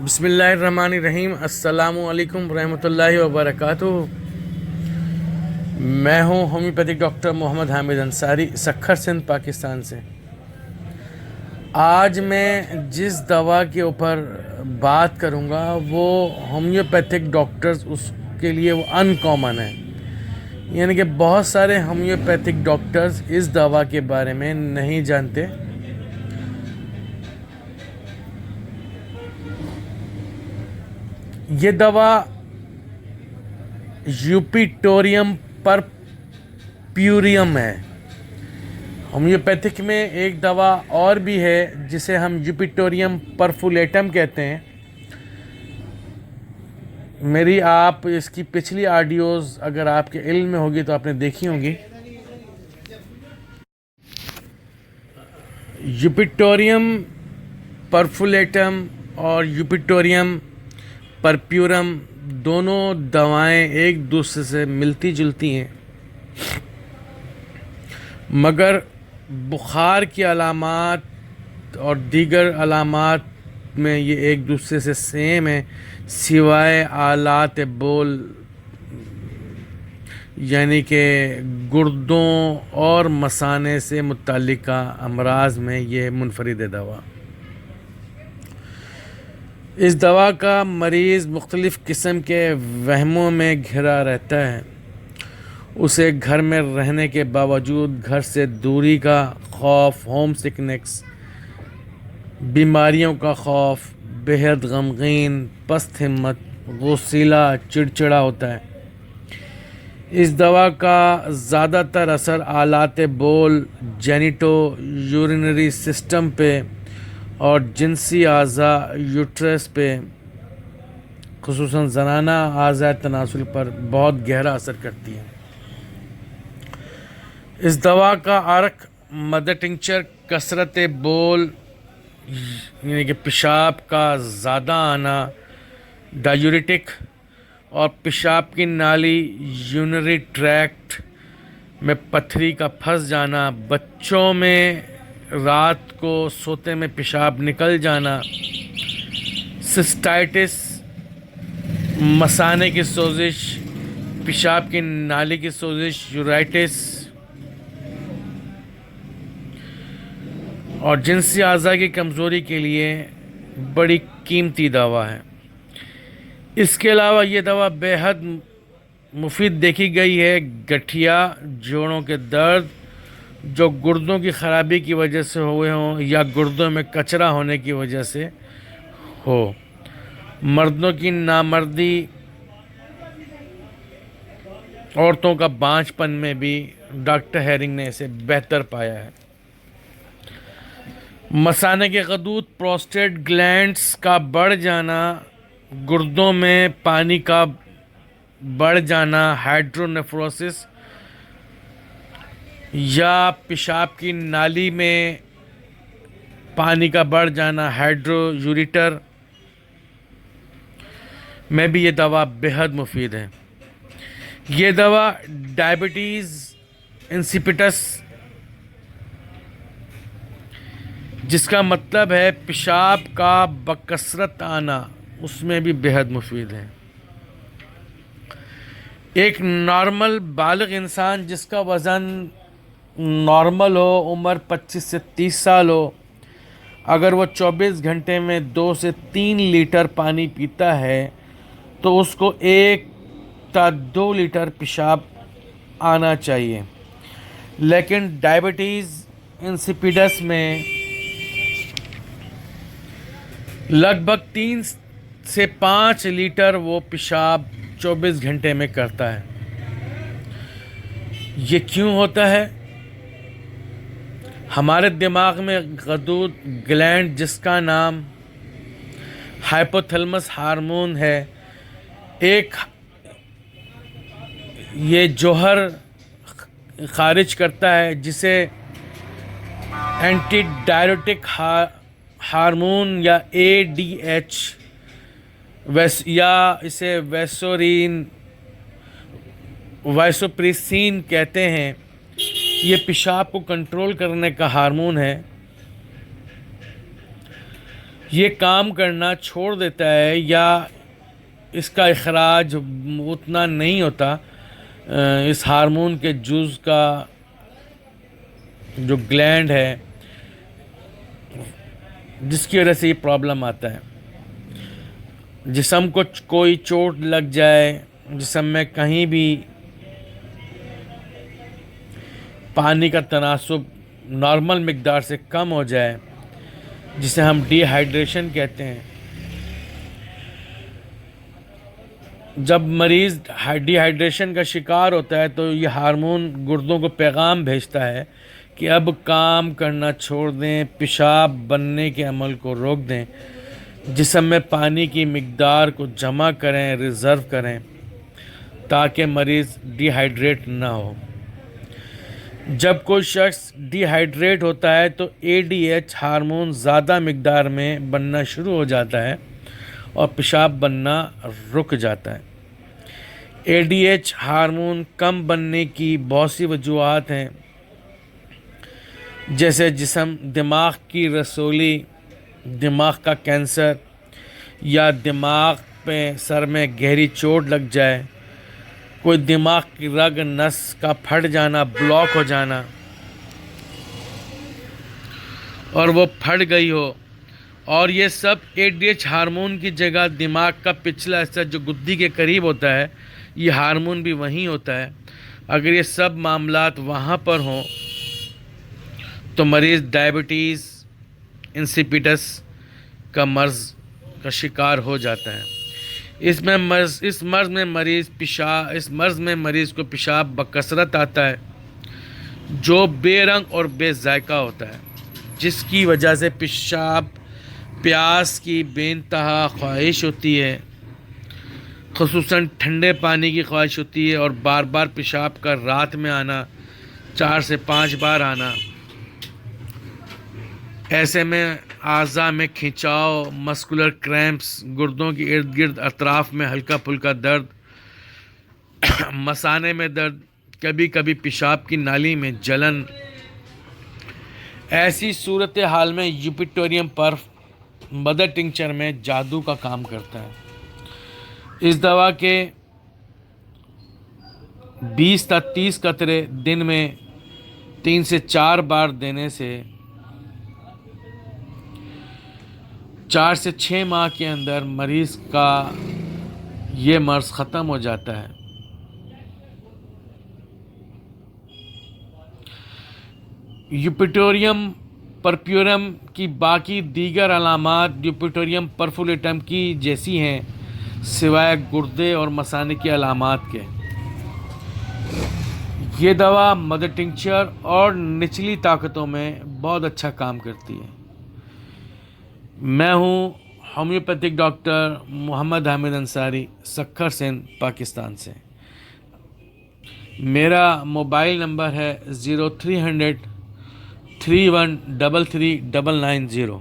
بسم اللہ الرحمن الرحیم۔ السلام علیکم ورحمۃ اللہ وبرکاتہ۔ میں ہوں ہومیوپیتھک ڈاکٹر محمد حامد انصاری، سکھر سندھ، پاکستان سے۔ آج میں جس دوا کے اوپر بات کروں گا وہ ہومیوپیتھک ڈاکٹرز اس کے لیے وہ ان کامن ہے، یعنی کہ بہت سارے ہومیوپیتھک ڈاکٹرز اس دوا کے بارے میں نہیں جانتے۔ یہ دوا یوپیٹوریم پرپیوریم ہے۔ ہومیوپیتھک میں ایک دوا اور بھی ہے جسے ہم یوپیٹوریم پرفولیٹم کہتے ہیں۔ میری آپ اس کی پچھلی آڈیوز اگر آپ کے علم میں ہوگی تو آپ نے دیکھی ہوں گی۔ یوپیٹوریم پرفولیٹم اور یوپیٹوریم پرپیورم دونوں دوائیں ایک دوسرے سے ملتی جلتی ہیں، مگر بخار کی علامات اور دیگر علامات میں یہ ایک دوسرے سے سیم ہیں، سوائے آلات بول یعنی کہ گردوں اور مثانے سے متعلقہ امراض میں یہ منفرد ہے دوا۔ اس دوا کا مریض مختلف قسم کے وہموں میں گھرا رہتا ہے۔ اسے گھر میں رہنے کے باوجود گھر سے دوری کا خوف، ہوم سکنیس، بیماریوں کا خوف، بے حد غمگین، پست ہمت، غصیلا، چڑچڑا ہوتا ہے۔ اس دوا کا زیادہ تر اثر آلات بول، جینیٹو یورینری سسٹم پہ اور جنسی اعضاء یوٹرس پہ، خصوصاً زنانہ اعضاء تناسل پر بہت گہرا اثر کرتی ہے۔ اس دوا کا عرق مدر ٹنکچر کثرت بول یعنی کہ پیشاب کا زیادہ آنا، ڈایوریٹک اور پیشاب کی نالی یورینری ٹریکٹ میں پتھری کا پھنس جانا، بچوں میں رات کو سوتے میں پیشاب نکل جانا، سسٹائٹس، مثانے کی سوزش، پیشاب کی نالی کی سوزش، یورائٹس اور جنسی اعضاء کی کمزوری کے لیے بڑی قیمتی دوا ہے۔ اس کے علاوہ یہ دوا بے حد مفید دیکھی گئی ہے گٹھیا جوڑوں کے درد جو گردوں کی خرابی کی وجہ سے ہوئے ہوں یا گردوں میں کچرا ہونے کی وجہ سے ہو۔ مردوں کی نامردی، عورتوں کا بانجھ پن میں بھی ڈاکٹر ہیرنگ نے اسے بہتر پایا ہے۔ مثانے کے غدود، پروسٹیٹ گلینڈز کا بڑھ جانا، گردوں میں پانی کا بڑھ جانا، ہائیڈرونیفروسس یا پیشاب کی نالی میں پانی کا بڑھ جانا، ہائیڈرو یوریٹر میں بھی یہ دوا بہت مفید ہے۔ یہ دوا ڈائبٹیز انسیپیٹس جس کا مطلب ہے پیشاب کا بکثرت آنا، اس میں بھی بہت مفید ہے۔ ایک نارمل بالغ انسان جس کا وزن نارمل ہو، عمر 25 سے 30 سال ہو، اگر وہ 24 گھنٹے میں 2 سے 3 لیٹر پانی پیتا ہے تو اس کو 1 تا 2 لیٹر پیشاب آنا چاہیے، لیکن ڈائبٹیز انسیپیڈس میں لگ بھگ 3 سے 5 لیٹر وہ پیشاب 24 گھنٹے میں کرتا ہے۔ یہ کیوں ہوتا ہے؟ ہمارے دماغ میں غدود گلینڈ جس کا نام ہائپوتھیلمس ہارمون ہے، ایک یہ جوہر خارج کرتا ہے جسے اینٹی ڈائیورٹک ہارمون یا ADH یا اسے ویسوپریسین کہتے ہیں۔ یہ پیشاب کو کنٹرول کرنے کا ہارمون ہے۔ یہ کام کرنا چھوڑ دیتا ہے یا اس کا اخراج اتنا نہیں ہوتا، اس ہارمون کے جز کا جو گلینڈ ہے جس کی وجہ سے یہ پرابلم آتا ہے. جسم کو کوئی چوٹ لگ جائے، جسم میں کہیں بھی پانی کا تناسب نارمل مقدار سے کم ہو جائے، جسے ہم ڈی ہائیڈریشن کہتے ہیں. جب مریض ڈی ہائیڈریشن کا شکار ہوتا ہے تو یہ ہارمون گردوں کو پیغام بھیجتا ہے کہ اب کام کرنا چھوڑ دیں، پیشاب بننے کے عمل کو روک دیں، جسم میں پانی کی مقدار کو جمع کریں، ریزرو کریں تاکہ مریض ڈی ہائیڈریٹ نہ ہو. جب کوئی شخص ڈی ہائیڈریٹ ہوتا ہے تو اے ڈی ایچ ہارمون زیادہ مقدار میں بننا شروع ہو جاتا ہے اور پیشاب بننا رک جاتا ہے. اے ڈی ایچ ہارمون کم بننے کی بہت سی وجوہات ہیں، جیسے دماغ کی رسولی، دماغ کا کینسر، یا دماغ پہ سر میں گہری چوٹ لگ جائے، کوئی دماغ کی رگ نس کا پھٹ جانا، بلاک ہو جانا اور وہ پھٹ گئی ہو، اور یہ سب اے ڈی ایچ ہارمون کی جگہ دماغ کا پچھلا حصہ جو گدی کے قریب ہوتا ہے، یہ ہارمون بھی وہیں ہوتا ہے. اگر یہ سب معاملات وہاں پر ہوں تو مریض ڈائبٹیز انسیپیٹس کا مرض کا شکار ہو جاتا ہے. اس مرض میں مریض کو پیشاب بکثرت آتا ہے جو بے رنگ اور بے ذائقہ ہوتا ہے، جس کی وجہ سے پیاس کی بے انتہا خواہش ہوتی ہے، خصوصاً ٹھنڈے پانی کی خواہش ہوتی ہے، اور بار بار پیشاب کا رات میں آنا، 4 سے 5 بار آنا. ایسے میں اعضاء میں کھنچاؤ، مسکولر کریمپس، گردوں کے ارد گرد اطراف میں ہلکا پھلکا درد، مثانے میں درد، کبھی کبھی پیشاب کی نالی میں جلن. ایسی صورتحال میں یوپیٹوریم پرف مدر ٹنکچر میں جادو کا کام کرتا ہے. اس دوا کے 20 تا 30 قطرے دن میں 3 سے 4 بار دینے سے 4 سے 6 ماہ کے اندر مریض کا یہ مرض ختم ہو جاتا ہے. یوپیٹوریم پرپیورم کی باقی دیگر علامات یوپیٹوریم پرفولیٹم کی جیسی ہیں، سوائے گردے اور مثانے کی علامات کے. یہ دوا مدر ٹنکچر اور نچلی طاقتوں میں بہت اچھا کام کرتی ہے. میں ہوں ہومیوپیتھک ڈاکٹر محمد حامد انصاری، سکھر سندھ، پاکستان سے. میرا موبائل نمبر ہے 0300 3133 990.